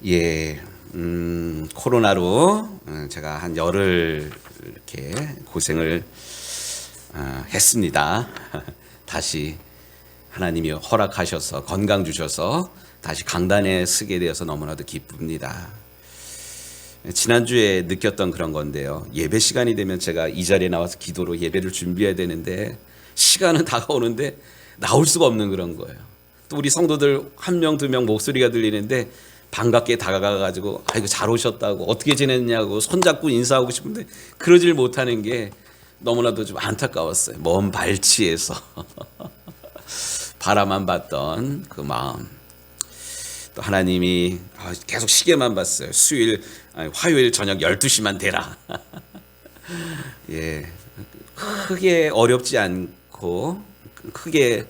예, 코로나로 제가 한 열흘 이렇게 고생을 했습니다. 다시 하나님이 허락하셔서 건강 주셔서 다시 강단에 서게 되어서 너무나도 기쁩니다. 지난주에 느꼈던 그런 건데요. 예배 시간이 되면 제가 이 자리에 나와서 기도로 예배를 준비해야 되는데 시간은 다가오는데 나올 수가 없는 그런 거예요. 또 우리 성도들 한 명, 두 명 목소리가 들리는데 반갑게 다가가가지고 아이고 잘 오셨다고 어떻게 지냈냐고 손잡고 인사하고 싶은데 그러질 못하는 게 너무나도 좀 안타까웠어요. 먼 발치에서 바라만 봤던 그 마음. 또 하나님이 계속 시계만 봤어요. 화요일 저녁 12시만 되라. 예, 크게 어렵지 않고 크게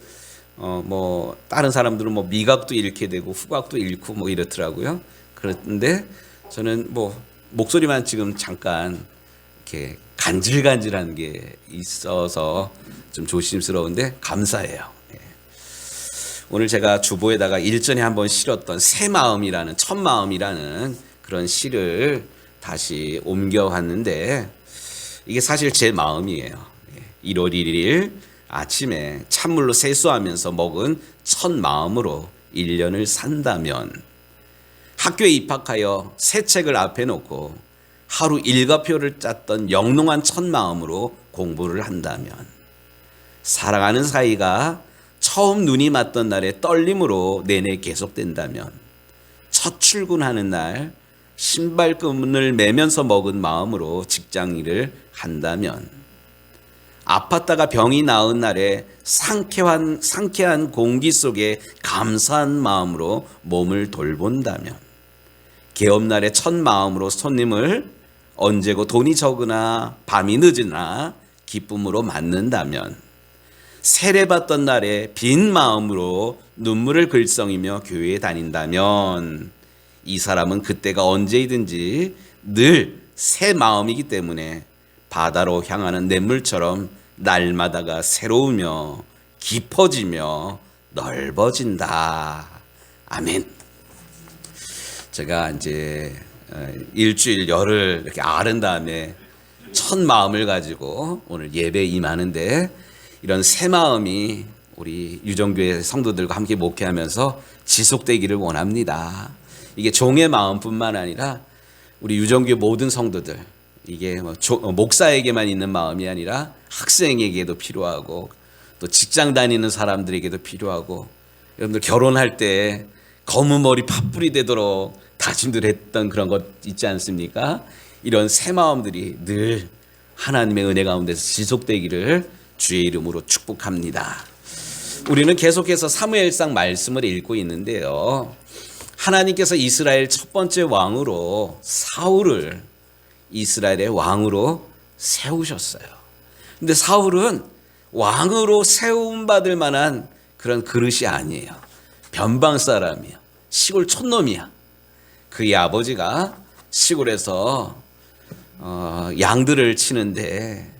뭐 다른 사람들은 뭐 미각도 잃게 되고 후각도 잃고 뭐 이렇더라고요. 그런데 저는 뭐 목소리만 지금 잠깐 이렇게 간질간질한 게 있어서 좀 조심스러운데 감사해요. 예. 오늘 제가 주보에다가 일전에 한번 실었던 새 마음이라는 첫 마음이라는 그런 시를 다시 옮겨왔는데 이게 사실 제 마음이에요. 1월 1일 아침에 찬물로 세수하면서 먹은 첫 마음으로 1년을 산다면, 학교에 입학하여 새 책을 앞에 놓고 하루 일과표를 짰던 영롱한 첫 마음으로 공부를 한다면, 사랑하는 사이가 처음 눈이 맞던 날의 떨림으로 내내 계속된다면, 첫 출근하는 날 신발끈을 매면서 먹은 마음으로 직장 일을 한다면, 아팠다가 병이 나은 날에 상쾌한 공기 속에 감사한 마음으로 몸을 돌본다면, 개업날의 첫 마음으로 손님을 언제고 돈이 적으나 밤이 늦으나 기쁨으로 맞는다면, 세례받던 날에 빈 마음으로 눈물을 글썽이며 교회에 다닌다면, 이 사람은 그때가 언제이든지 늘 새 마음이기 때문에 바다로 향하는 냇물처럼 날마다가 새로우며 깊어지며 넓어진다. 아멘. 제가 이제 일주일 열흘 이렇게 앓은 다음에 첫 마음을 가지고 오늘 예배에 임하는데, 이런 새 마음이 우리 유정교회 성도들과 함께 목회하면서 지속되기를 원합니다. 이게 종의 마음뿐만 아니라 우리 유정교회 모든 성도들, 이게 목사에게만 있는 마음이 아니라 학생에게도 필요하고 또 직장 다니는 사람들에게도 필요하고, 여러분들 결혼할 때 검은 머리 팥불이 되도록 다짐들 했던 그런 것 있지 않습니까? 이런 새 마음들이 늘 하나님의 은혜 가운데서 지속되기를 주의 이름으로 축복합니다. 우리는 계속해서 사무엘상 말씀을 읽고 있는데요. 하나님께서 이스라엘 첫 번째 왕으로 사울을 이스라엘의 왕으로 세우셨어요. 근데 사울은 왕으로 세움받을 만한 그런 그릇이 아니에요. 변방 사람이에요. 시골 촌놈이야. 그의 아버지가 시골에서 양들을 치는데,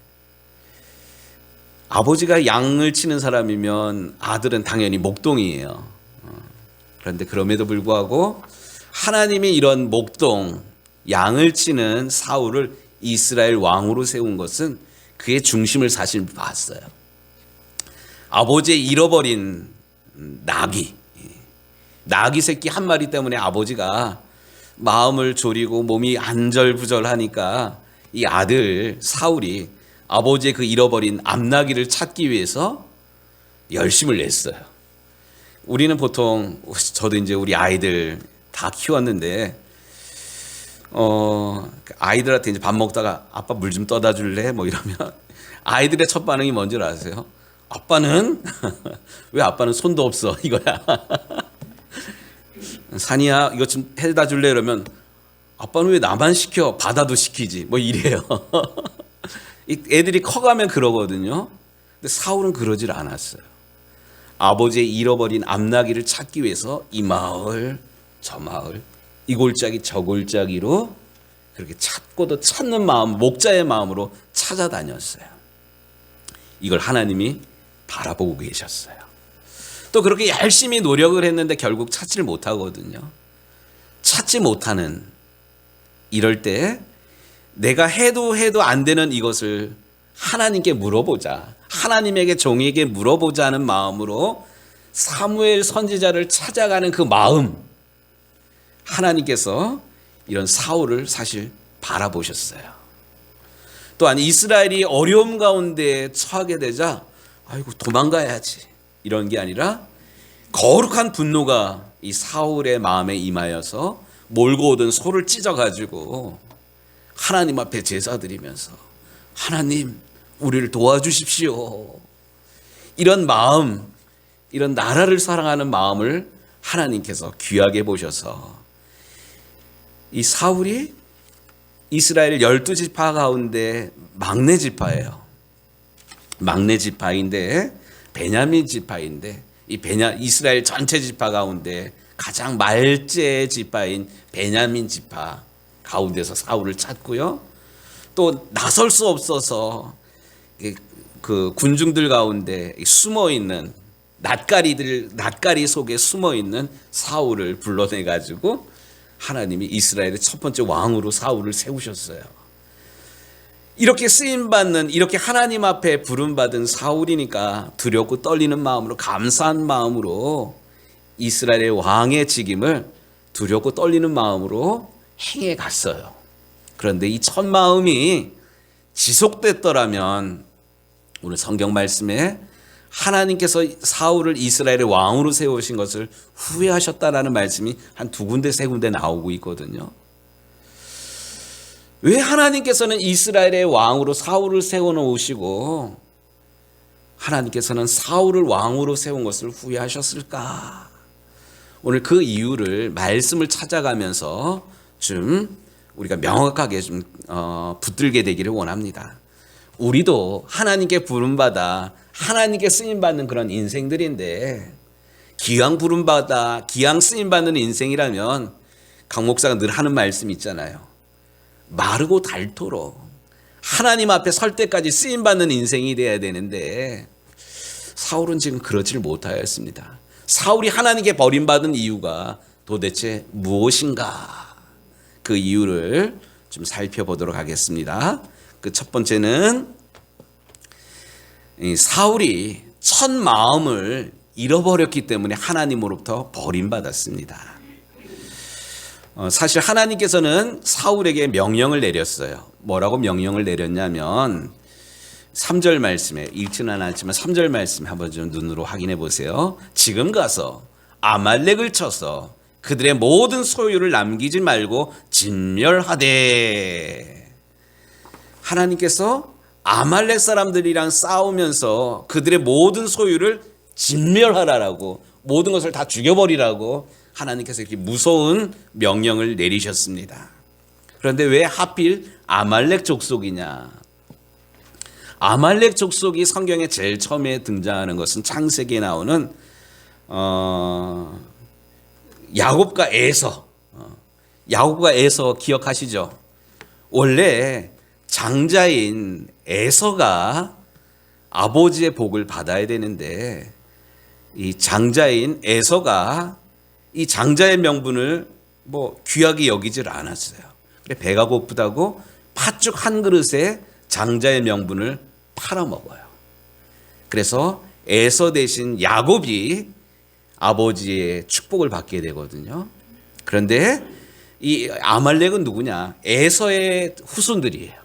아버지가 양을 치는 사람이면 아들은 당연히 목동이에요. 그런데 그럼에도 불구하고 하나님이 이런 목동, 양을 치는 사울을 이스라엘 왕으로 세운 것은 그의 중심을 사실 봤어요. 아버지의 잃어버린 나귀 새끼 한 마리 때문에 아버지가 마음을 졸이고 몸이 안절부절하니까 이 아들 사울이 아버지의 그 잃어버린 암나귀를 찾기 위해서 열심을 냈어요. 우리는 보통, 저도 이제 우리 아이들 다 키웠는데 아이들한테 이제 밥 먹다가 아빠 물 좀 떠다 줄래? 뭐 이러면 아이들의 첫 반응이 뭔지 아세요? 아빠는? 왜 아빠는 손도 없어? 이거야. 산이야, 이거 좀 해다 줄래? 이러면 아빠는 왜 나만 시켜? 바다도 시키지. 뭐 이래요. 애들이 커가면 그러거든요. 근데 사울은 그러질 않았어요. 아버지의 잃어버린 암나귀를 찾기 위해서 이 마을 저 마을, 이 골짜기 저 골짜기로 그렇게 찾고도 찾는 마음, 목자의 마음으로 찾아다녔어요. 이걸 하나님이 바라보고 계셨어요. 또 그렇게 열심히 노력을 했는데 결국 찾지를 못하거든요. 찾지 못하는 이럴 때 내가 해도 안 되는 이것을 하나님께 물어보자. 하나님에게 종에게 물어보자 하는 마음으로 사무엘 선지자를 찾아가는 그 마음, 하나님께서 이런 사울을 사실 바라보셨어요. 또한 이스라엘이 어려움 가운데 처하게 되자 아이고 도망가야지 이런 게 아니라 거룩한 분노가 이 사울의 마음에 임하여서 몰고 오던 소를 찢어가지고 하나님 앞에 제사 드리면서 하나님 우리를 도와주십시오. 이런 마음, 이런 나라를 사랑하는 마음을 하나님께서 귀하게 보셔서 이 사울이 이스라엘 12지파 가운데 막내 지파예요. 막내 지파인데 베냐민 지파인데 이 이스라엘 전체 지파 가운데 가장 말제 지파인 베냐민 지파 가운데서 사울을 찾고요. 또 나설 수 없어서 그 군중들 가운데 숨어 있는 낯가리 속에 숨어 있는 사울을 불러내 가지고 하나님이 이스라엘의 첫 번째 왕으로 사울을 세우셨어요. 이렇게 쓰임받는, 이렇게 하나님 앞에 부름받은 사울이니까 두렵고 떨리는 마음으로, 감사한 마음으로 이스라엘의 왕의 직임을 두렵고 떨리는 마음으로 행해 갔어요. 그런데 이 첫 마음이 지속됐더라면 오늘 성경 말씀에 하나님께서 사울을 이스라엘의 왕으로 세우신 것을 후회하셨다라는 말씀이 한 두 군데 세 군데 나오고 있거든요. 왜 하나님께서는 이스라엘의 왕으로 사울을 세워놓으시고 하나님께서는 사울을 왕으로 세운 것을 후회하셨을까? 오늘 그 이유를 말씀을 찾아가면서 좀 우리가 명확하게 좀 붙들게 되기를 원합니다. 우리도 하나님께 부름받아 하나님께 쓰임받는 그런 인생들인데 기왕 부름받아 기왕 쓰임받는 인생이라면 강 목사가 늘 하는 말씀 있잖아요. 마르고 닳도록 하나님 앞에 설 때까지 쓰임받는 인생이 돼야 되는데 사울은 지금 그러지를 못하였습니다. 사울이 하나님께 버림받은 이유가 도대체 무엇인가? 그 이유를 좀 살펴보도록 하겠습니다. 그 첫 번째는 사울이 첫 마음을 잃어버렸기 때문에 하나님으로부터 버림받았습니다. 사실 하나님께서는 사울에게 명령을 내렸어요. 뭐라고 명령을 내렸냐면 3절 말씀에, 읽지는 않았지만 3절 말씀 한번 좀 눈으로 확인해 보세요. 지금 가서 아말렉을 쳐서 그들의 모든 소유를 남기지 말고 진멸하되. 하나님께서 아말렉 사람들이랑 싸우면서 그들의 모든 소유를 진멸하라라고, 모든 것을 다 죽여버리라고 하나님께서 이렇게 무서운 명령을 내리셨습니다. 그런데 왜 하필 아말렉 족속이냐? 아말렉 족속이 성경에 제일 처음에 등장하는 것은 창세기에 나오는 야곱과 에서. 야곱과 에서 기억하시죠? 원래 장자인 에서가 아버지의 복을 받아야 되는데 이 장자인 에서가 이 장자의 명분을 귀하게 여기질 않았어요. 배가 고프다고 팥죽 한 그릇에 장자의 명분을 팔아먹어요. 그래서 에서 대신 야곱이 아버지의 축복을 받게 되거든요. 그런데 이 아말렉은 누구냐? 에서의 후손들이에요.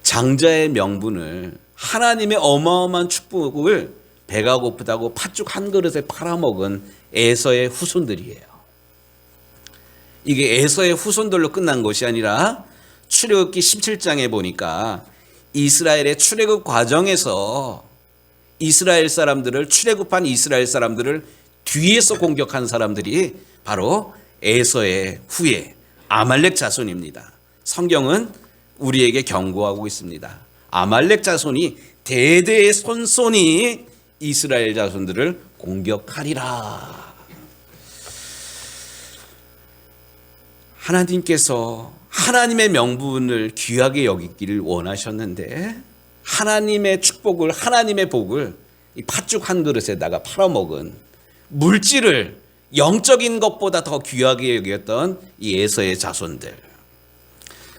장자의 명분을, 하나님의 어마어마한 축복을 배가 고프다고 팥죽 한 그릇에 팔아먹은 에서의 후손들이에요. 이게 에서의 후손들로 끝난 것이 아니라 출애굽기 17장에 보니까 이스라엘의 출애굽 과정에서 이스라엘 사람들을, 출애굽한 이스라엘 사람들을 뒤에서 공격한 사람들이 바로 에서의 후예 아말렉 자손입니다. 성경은 우리에게 경고하고 있습니다. 아말렉 자손이 대대의 손손이 이스라엘 자손들을 공격하리라. 하나님께서 하나님의 명분을 귀하게 여기기를 원하셨는데 하나님의 축복을, 하나님의 복을 이 팥죽 한 그릇에다가 팔아먹은, 물질을 영적인 것보다 더 귀하게 여겼던 이 에서의 자손들.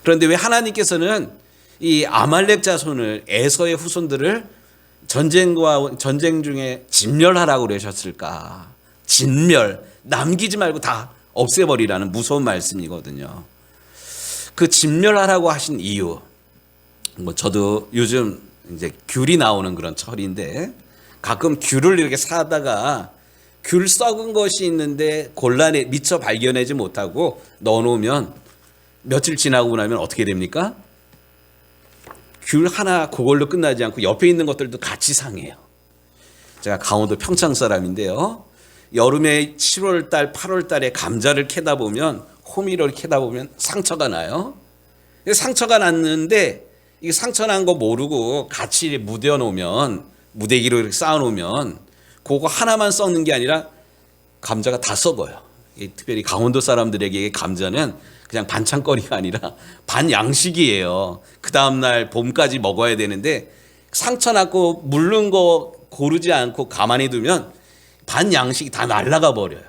그런데 왜 하나님께서는 이 아말렉 자손을, 에서의 후손들을 전쟁 중에 진멸하라고 그러셨을까? 진멸, 남기지 말고 다 없애버리라는 무서운 말씀이거든요. 그 진멸하라고 하신 이유, 저도 요즘 이제 귤이 나오는 그런 철인데 가끔 귤을 이렇게 사다가 귤 썩은 것이 있는데 미처 발견하지 못하고 넣어놓으면 며칠 지나고 나면 어떻게 됩니까? 귤 하나 그걸로 끝나지 않고 옆에 있는 것들도 같이 상해요. 제가 강원도 평창 사람인데요. 여름에 7월 달, 8월 달에 감자를 캐다 보면, 호미를 캐다 보면 상처가 나요. 상처가 났는데 이게 상처 난 거 모르고 같이 묻어놓으면, 무대기로 이렇게 쌓아놓으면 그거 하나만 썩는 게 아니라 감자가 다 썩어요. 특별히 강원도 사람들에게 감자는 그냥 반찬거리가 아니라 반양식이에요. 그 다음날 봄까지 먹어야 되는데 상처 났고 물른 거 고르지 않고 가만히 두면 반양식이 다 날아가 버려요.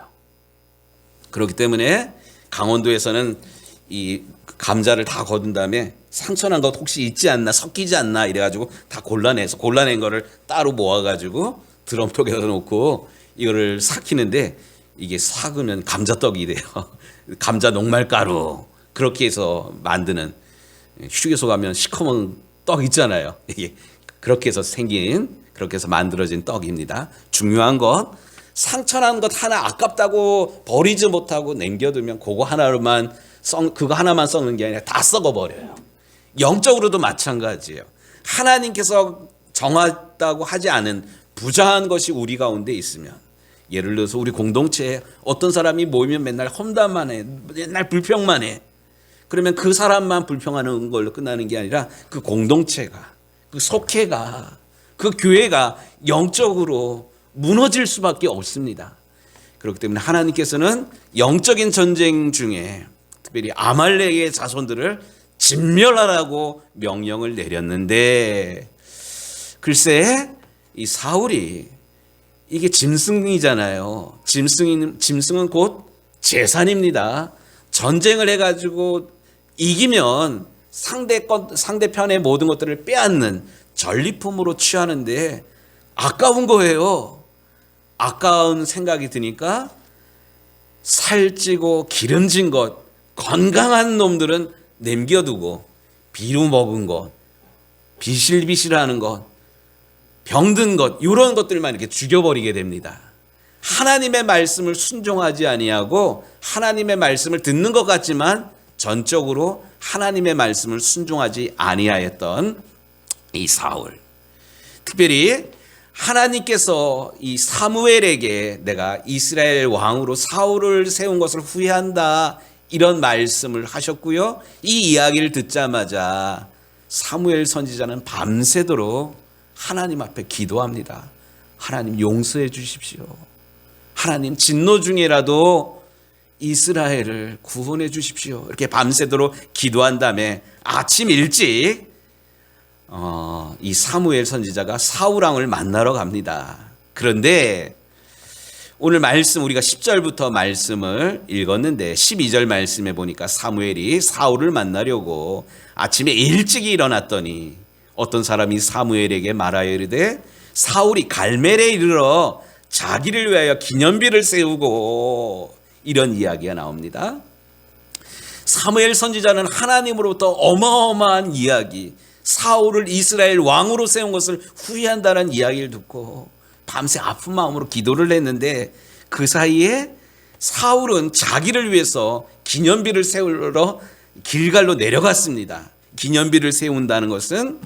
그렇기 때문에 강원도에서는 이 감자를 다 거둔 다음에 상처 난 것 혹시 있지 않나, 섞이지 않나 이래가지고 다 골라낸 거를 따로 모아가지고 드럼통에 넣어놓고 이거를 삭히는데 이게 삭으면 감자떡이 돼요. 감자 녹말가루 그렇게 해서 만드는, 휴게소 가면 시커먼 떡 있잖아요. 이게 그렇게 해서 그렇게 해서 만들어진 떡입니다. 중요한 것, 상처난 것 하나 아깝다고 버리지 못하고 남겨두면 그거 하나만 썩는 게 아니라 다 썩어버려요. 영적으로도 마찬가지예요. 하나님께서 정하다고 하지 않은 부정한 것이 우리 가운데 있으면, 예를 들어서 우리 공동체에 어떤 사람이 모이면 맨날 험담만 해, 맨날 불평만 해. 그러면 그 사람만 불평하는 걸로 끝나는 게 아니라 그 공동체가, 그 속회가, 그 교회가 영적으로 무너질 수밖에 없습니다. 그렇기 때문에 하나님께서는 영적인 전쟁 중에 특별히 아말렉의 자손들을 진멸하라고 명령을 내렸는데, 글쎄 이 사울이, 이게 짐승이잖아요. 짐승은 곧 재산입니다. 전쟁을 해가지고 이기면 상대편의 모든 것들을 빼앗는 전리품으로 취하는데 아까운 거예요. 아까운 생각이 드니까 살찌고 기름진 것, 건강한 놈들은 남겨두고 비루 먹은 것, 비실비실하는 것, 병든 것, 이런 것들만 이렇게 죽여버리게 됩니다. 하나님의 말씀을 순종하지 아니하고 하나님의 말씀을 듣는 것 같지만 전적으로 하나님의 말씀을 순종하지 아니하였던 이 사울. 특별히 하나님께서 이 사무엘에게 내가 이스라엘 왕으로 사울을 세운 것을 후회한다, 이런 말씀을 하셨고요. 이 이야기를 듣자마자 사무엘 선지자는 밤새도록 하나님 앞에 기도합니다. 하나님 용서해 주십시오. 하나님 진노 중에라도 이스라엘을 구원해 주십시오. 이렇게 밤새도록 기도한 다음에 아침 일찍 이 사무엘 선지자가 사울 왕을 만나러 갑니다. 그런데 오늘 말씀, 우리가 10절부터 말씀을 읽었는데 12절 말씀에 보니까 사무엘이 사울을 만나려고 아침에 일찍이 일어났더니 어떤 사람이 사무엘에게 말하여 이르되 사울이 갈멜에 이르러 자기를 위하여 기념비를 세우고, 이런 이야기가 나옵니다. 사무엘 선지자는 하나님으로부터 어마어마한 이야기, 사울을 이스라엘 왕으로 세운 것을 후회한다는 이야기를 듣고 밤새 아픈 마음으로 기도를 했는데, 그 사이에 사울은 자기를 위해서 기념비를 세우러 길갈로 내려갔습니다. 기념비를 세운다는 것은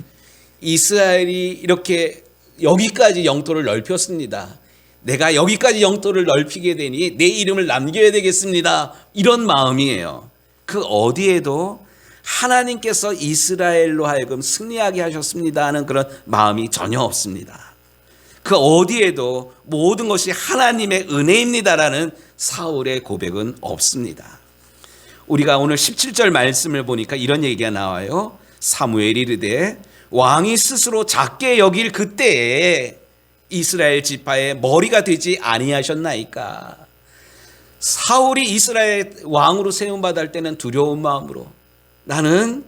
이스라엘이 이렇게 여기까지 영토를 넓혔습니다. 내가 여기까지 영토를 넓히게 되니 내 이름을 남겨야 되겠습니다. 이런 마음이에요. 그 어디에도 하나님께서 이스라엘로 하여금 승리하게 하셨습니다 하는 그런 마음이 전혀 없습니다. 그 어디에도 모든 것이 하나님의 은혜입니다라는 사울의 고백은 없습니다. 우리가 오늘 17절 말씀을 보니까 이런 얘기가 나와요. 사무엘이 이르되 왕이 스스로 작게 여길 그때에 이스라엘 지파의 머리가 되지 아니하셨나이까. 사울이 이스라엘 왕으로 세움받을 때는 두려운 마음으로, 나는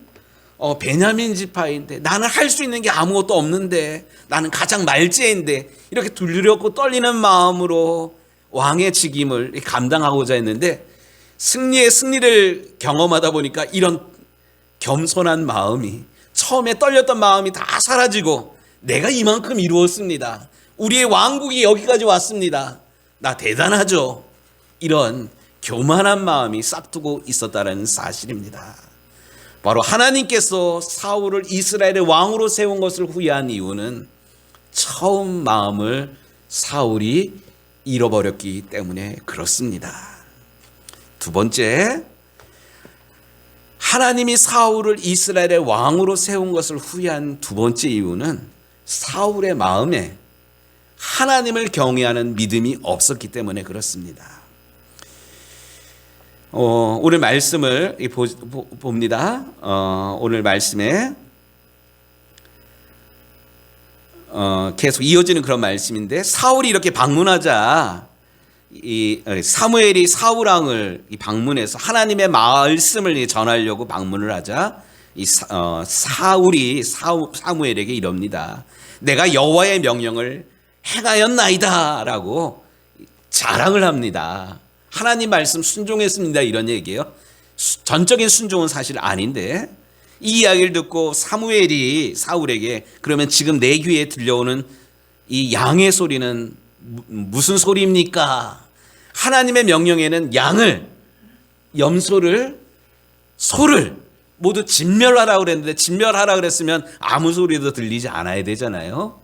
베냐민 지파인데, 나는 할 수 있는 게 아무것도 없는데, 나는 가장 말제인데, 이렇게 두렵고 떨리는 마음으로 왕의 직임을 감당하고자 했는데, 승리의 승리를 경험하다 보니까 이런 겸손한 마음이, 처음에 떨렸던 마음이 다 사라지고, 내가 이만큼 이루었습니다, 우리의 왕국이 여기까지 왔습니다, 나 대단하죠, 이런 교만한 마음이 싹트고 있었다는 사실입니다. 바로 하나님께서 사울을 이스라엘의 왕으로 세운 것을 후회한 이유는 처음 마음을 사울이 잃어버렸기 때문에 그렇습니다. 두 번째, 하나님이 사울을 이스라엘의 왕으로 세운 것을 후회한 두 번째 이유는 사울의 마음에 하나님을 경외하는 믿음이 없었기 때문에 그렇습니다. 오늘 말씀을 봅니다. 오늘 말씀에 계속 이어지는 그런 말씀인데, 사울이 이렇게 방문하자 이 사무엘이 사울 왕을 방문해서 하나님의 말씀을 전하려고 방문을 하자 이 사울이 사무엘에게 이럽니다. 내가 여호와의 명령을 행하였나이다라고 자랑을 합니다. 하나님 말씀 순종했습니다, 이런 얘기예요. 전적인 순종은 사실 아닌데, 이 이야기를 듣고 사무엘이 사울에게, 그러면 지금 내 귀에 들려오는 이 양의 소리는 무슨 소리입니까? 하나님의 명령에는 양을, 염소를, 소를 모두 진멸하라고 그랬는데, 진멸하라고 그랬으면 아무 소리도 들리지 않아야 되잖아요.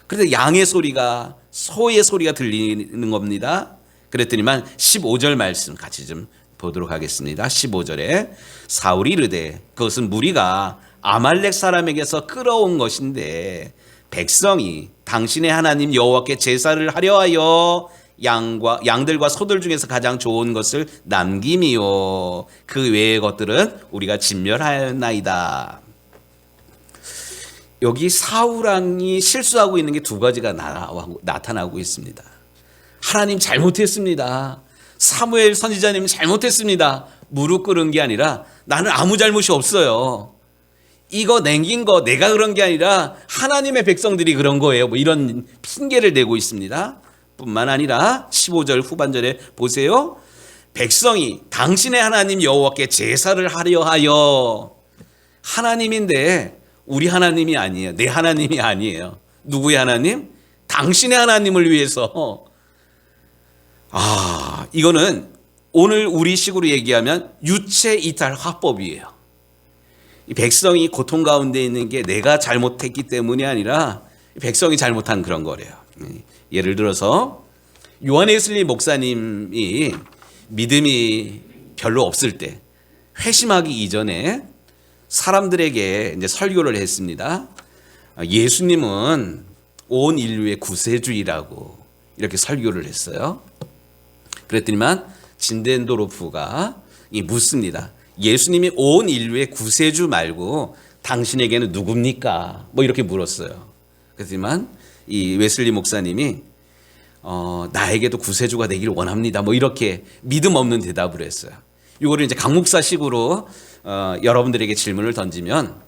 그래서 양의 소리가, 소의 소리가 들리는 겁니다. 그랬더니만 15절 말씀 같이 좀 보도록 하겠습니다. 15절에 사울이 이르되 그것은 무리가 아말렉 사람에게서 끌어온 것인데, 백성이 당신의 하나님 여호와께 제사를 하려 하여 양들과 소들 중에서 가장 좋은 것을 남김이요 그 외의 것들은 우리가 진멸하였나이다. 여기 사울 왕이 실수하고 있는 게 두 가지가 나타나고 있습니다. 하나님 잘못했습니다, 사무엘 선지자님 잘못했습니다, 무릎 꿇은 게 아니라 나는 아무 잘못이 없어요, 이거 남긴 거 내가 그런 게 아니라 하나님의 백성들이 그런 거예요, 뭐 이런 핑계를 대고 있습니다. 뿐만 아니라 15절 후반절에 보세요. 백성이 당신의 하나님 여호와께 제사를 하려 하여, 하나님인데 우리 하나님이 아니에요, 내 하나님이 아니에요. 누구의 하나님? 당신의 하나님을 위해서. 이거는 오늘 우리 식으로 얘기하면 유체 이탈 화법이에요. 이 백성이 고통 가운데 있는 게 내가 잘못했기 때문이 아니라 백성이 잘못한 그런 거래요. 예를 들어서 요한웨슬리 목사님이 믿음이 별로 없을 때, 회심하기 이전에 사람들에게 이제 설교를 했습니다. 예수님은 온 인류의 구세주이라고 이렇게 설교를 했어요. 그랬더니만 진덴도르프가 묻습니다. 예수님이 온 인류의 구세주 말고 당신에게는 누굽니까? 뭐 이렇게 물었어요. 그랬더니만 이 웨슬리 목사님이 나에게도 구세주가 되기를 원합니다, 뭐 이렇게 믿음 없는 대답을 했어요. 이거를 이제 강목사식으로 여러분들에게 질문을 던지면,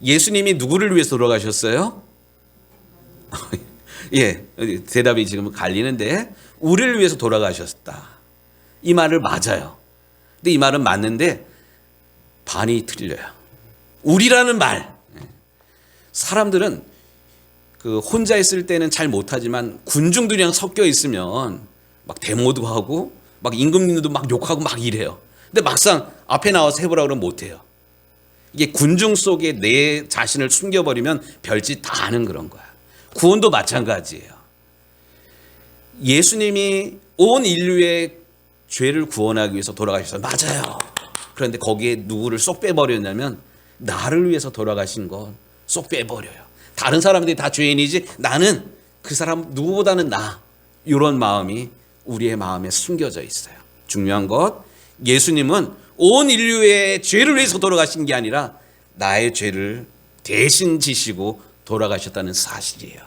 예수님이 누구를 위해서 돌아가셨어요? 예, 대답이 지금 갈리는데, 우리를 위해서 돌아가셨다, 이 말을 맞아요. 근데 이 말은 맞는데 반이 틀려요. 우리라는 말, 사람들은 그 혼자 있을 때는 잘 못하지만 군중들이랑 섞여 있으면 막 데모도 하고 막 임금님도 막 욕하고 막 이래요. 근데 막상 앞에 나와서 해보라 그러면 못해요. 이게 군중 속에 내 자신을 숨겨버리면 별짓 다 하는 그런 거야. 구원도 마찬가지예요. 예수님이 온 인류의 죄를 구원하기 위해서 돌아가셨어요. 맞아요. 그런데 거기에 누구를 쏙 빼버렸냐면, 나를 위해서 돌아가신 건 쏙 빼버려요. 다른 사람들이 다 죄인이지 나는 그 사람 누구보다는 나, 이런 마음이 우리의 마음에 숨겨져 있어요. 중요한 것, 예수님은 온 인류의 죄를 위해서 돌아가신 게 아니라 나의 죄를 대신 지시고 돌아가셨다는 사실이에요.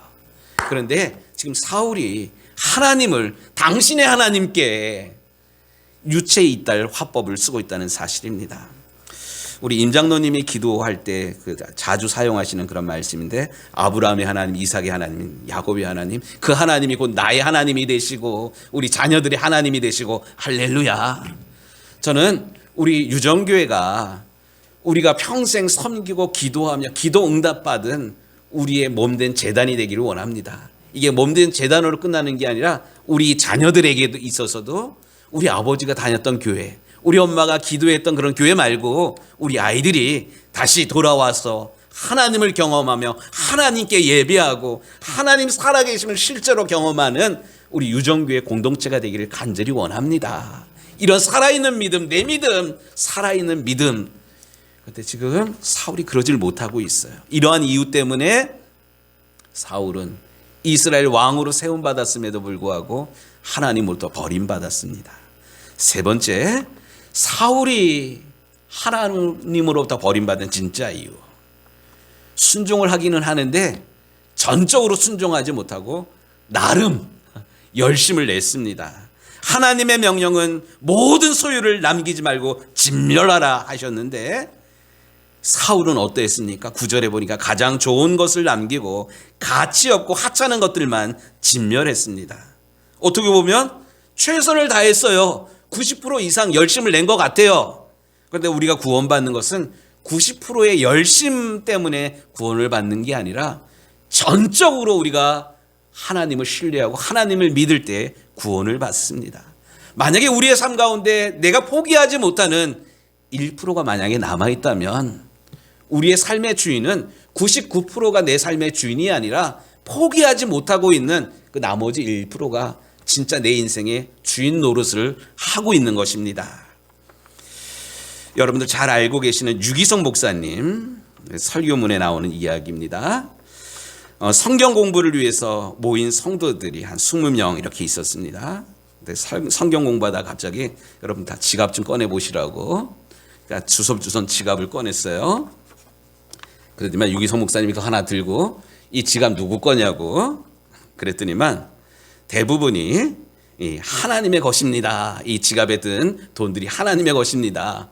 그런데 지금 사울이 하나님을 당신의 하나님께 유체에 잇달 화법을 쓰고 있다는 사실입니다. 우리 임장로님이 기도할 때 자주 사용하시는 그런 말씀인데, 아브라함의 하나님, 이삭의 하나님, 야곱의 하나님, 그 하나님이 곧 나의 하나님이 되시고 우리 자녀들의 하나님이 되시고 할렐루야. 저는 우리 유정교회가 우리가 평생 섬기고 기도하며 기도 응답받은 우리의 몸된 제단이 되기를 원합니다. 이게 몸된 제단으로 끝나는 게 아니라 우리 자녀들에게도 있어서도 우리 아버지가 다녔던 교회, 우리 엄마가 기도했던 그런 교회 말고 우리 아이들이 다시 돌아와서 하나님을 경험하며 하나님께 예배하고 하나님 살아계심을 실제로 경험하는 우리 유정교회 공동체가 되기를 간절히 원합니다. 이런 살아있는 믿음, 내 믿음, 살아있는 믿음. 그런데 지금 사울이 그러질 못하고 있어요. 이러한 이유 때문에 사울은 이스라엘 왕으로 세움받았음에도 불구하고 하나님으로부터 버림받았습니다. 세 번째, 사울이 하나님으로부터 버림받은 진짜 이유. 순종을 하기는 하는데 전적으로 순종하지 못하고 나름 열심을 냈습니다. 하나님의 명령은 모든 소유를 남기지 말고 진멸하라 하셨는데 사울은 어떠했습니까? 9절에 보니까 가장 좋은 것을 남기고 가치 없고 하찮은 것들만 진멸했습니다. 어떻게 보면 최선을 다했어요. 90% 이상 열심을 낸 것 같아요. 그런데 우리가 구원받는 것은 90%의 열심 때문에 구원을 받는 게 아니라 전적으로 우리가 하나님을 신뢰하고 하나님을 믿을 때 구원을 받습니다. 만약에 우리의 삶 가운데 내가 포기하지 못하는 1%가 만약에 남아있다면 우리의 삶의 주인은 99%가 내 삶의 주인이 아니라 포기하지 못하고 있는 그 나머지 1%가 진짜 내 인생의 주인 노릇을 하고 있는 것입니다. 여러분들 잘 알고 계시는 유기성 목사님 설교문에 나오는 이야기입니다. 성경 공부를 위해서 모인 성도들이 한 20명 이렇게 있었습니다. 근데 성경 공부하다 갑자기 여러분 다 지갑 좀 꺼내 보시라고, 그러니까 주섬주섬 지갑을 꺼냈어요. 그랬더니만 유기성 목사님이 그 하나 들고 이 지갑 누구 거냐고 그랬더니만 대부분이 하나님의 것입니다. 이 지갑에 든 돈들이 하나님의 것입니다.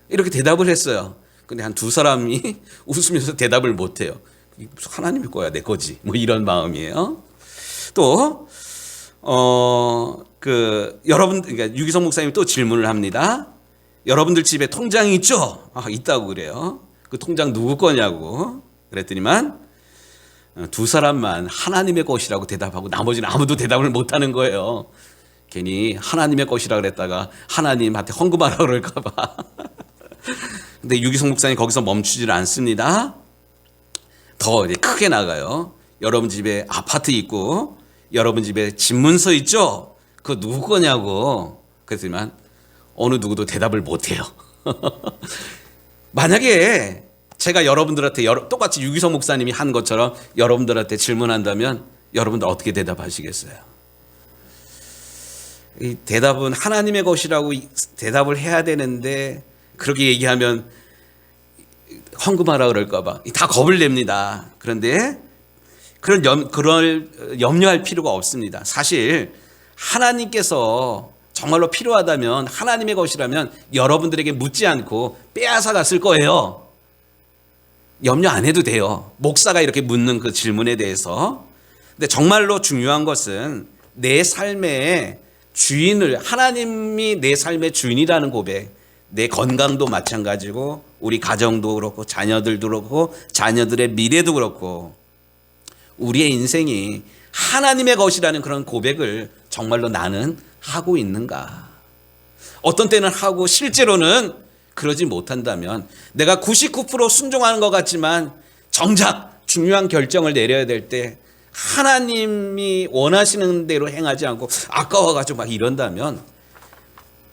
이렇게 대답을 했어요. 근데 한 두 사람이 웃으면서 대답을 못해요. 하나님의 거야, 내 거지. 뭐 이런 마음이에요. 또 여러분, 그러니까 유기성 목사님이 또 질문을 합니다. 여러분들 집에 통장이 있죠? 있다고 그래요. 그 통장 누구 거냐고 그랬더니만 두 사람만 하나님의 것이라고 대답하고 나머지는 아무도 대답을 못하는 거예요. 괜히 하나님의 것이라 그랬다가 하나님한테 헌금하라 그럴까 봐. 근데 유기성 목사님 거기서 멈추질 않습니다. 더 크게 나가요. 여러분 집에 아파트 있고 여러분 집에 집문서 있죠? 그거 누구 거냐고 그랬더니만 어느 누구도 대답을 못해요. 만약에 제가 여러분들한테 똑같이 유기성 목사님이 한 것처럼 여러분들한테 질문한다면 여러분들 어떻게 대답하시겠어요? 이 대답은 하나님의 것이라고 대답을 해야 되는데 그렇게 얘기하면 헌금하라 그럴까 봐 다 겁을 냅니다. 그런데 그럴 염려할 필요가 없습니다. 사실 하나님께서 정말로 필요하다면 하나님의 것이라면 여러분들에게 묻지 않고 빼앗아 갔을 거예요. 염려 안 해도 돼요. 목사가 이렇게 묻는 그 질문에 대해서. 근데 정말로 중요한 것은 내 삶의 주인을, 하나님이 내 삶의 주인이라는 고백, 내 건강도 마찬가지고 우리 가정도 그렇고 자녀들도 그렇고 자녀들의 미래도 그렇고 우리의 인생이 하나님의 것이라는 그런 고백을 정말로 나는 하고 있는가? 어떤 때는 하고 실제로는 그러지 못한다면 내가 99% 순종하는 것 같지만 정작 중요한 결정을 내려야 될 때 하나님이 원하시는 대로 행하지 않고 아까워가지고 막 이런다면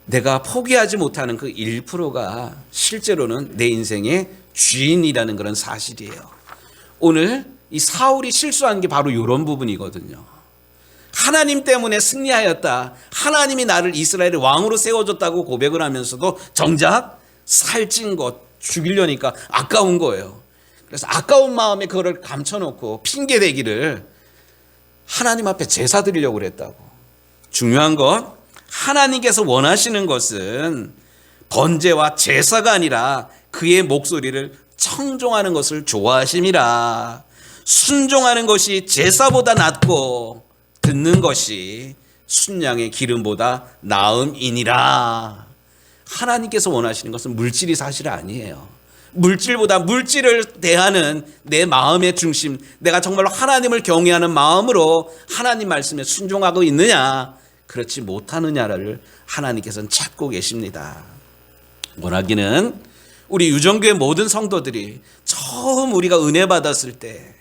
내가 포기하지 못하는 그 1%가 실제로는 내 인생의 주인이라는 그런 사실이에요. 오늘 이 사울이 실수한 게 바로 이런 부분이거든요. 하나님 때문에 승리하였다. 하나님이 나를 이스라엘의 왕으로 세워줬다고 고백을 하면서도 정작 살찐 것 죽이려니까 아까운 거예요. 그래서 아까운 마음에 그거를 감춰놓고 핑계대기를 하나님 앞에 제사 드리려고 그랬다고. 중요한 건 하나님께서 원하시는 것은 번제와 제사가 아니라 그의 목소리를 청종하는 것을 좋아하심이라. 순종하는 것이 제사보다 낫고 듣는 것이 순양의 기름보다 나음이니라. 하나님께서 원하시는 것은 물질이 사실 아니에요. 물질보다 물질을 대하는 내 마음의 중심, 내가 정말로 하나님을 경외하는 마음으로 하나님 말씀에 순종하고 있느냐, 그렇지 못하느냐를 하나님께서는 찾고 계십니다. 원하기는 우리 유정교회 모든 성도들이 처음 우리가 은혜 받았을 때,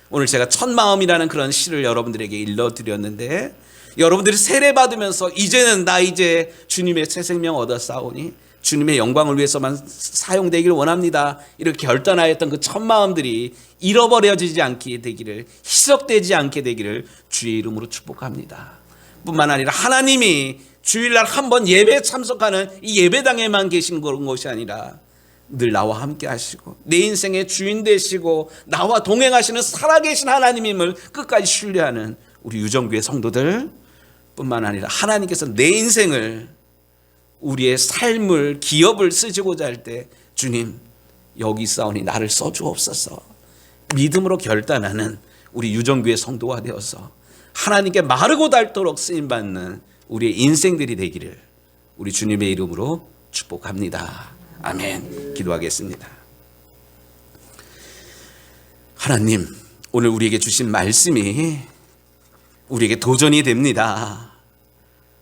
오늘 제가 첫 마음이라는 그런 시를 여러분들에게 일러드렸는데, 여러분들이 세례 받으면서 이제 주님의 새 생명 얻었사오니 주님의 영광을 위해서만 사용되기를 원합니다, 이렇게 결단하였던 그 첫 마음들이 잃어버려지지 않게 되기를, 희석되지 않게 되기를 주의 이름으로 축복합니다. 뿐만 아니라 하나님이 주일날 한번 예배에 참석하는 이 예배당에만 계신 그런 것이 아니라 늘 나와 함께 하시고 내 인생의 주인 되시고 나와 동행하시는 살아계신 하나님임을 끝까지 신뢰하는 우리 유정교회 성도들 뿐만 아니라, 하나님께서 내 인생을, 우리의 삶을, 기업을 쓰시고자 할 때 주님 여기 있사오니 나를 써주옵소서 믿음으로 결단하는 우리 유정교회 성도가 되어서 하나님께 마르고 닳도록 쓰임받는 우리의 인생들이 되기를 우리 주님의 이름으로 축복합니다. 아멘. 기도하겠습니다. 하나님, 오늘 우리에게 주신 말씀이 우리에게 도전이 됩니다.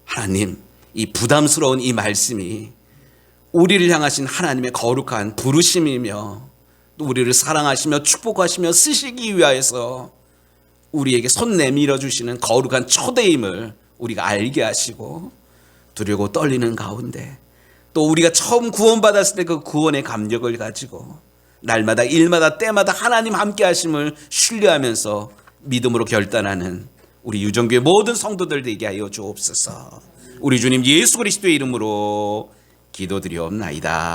하나님, 이 부담스러운 이 말씀이 우리를 향하신 하나님의 거룩한 부르심이며 또 우리를 사랑하시며 축복하시며 쓰시기 위하여서 우리에게 손 내밀어 주시는 거룩한 초대임을 우리가 알게 하시고, 두려고 떨리는 가운데 또 우리가 처음 구원받았을 때 그 구원의 감격을 가지고 날마다 일마다 때마다 하나님 함께 하심을 신뢰하면서 믿음으로 결단하는 우리 유정교회 모든 성도들 되게 하여 주옵소서. 우리 주님 예수 그리스도의 이름으로 기도드리옵나이다.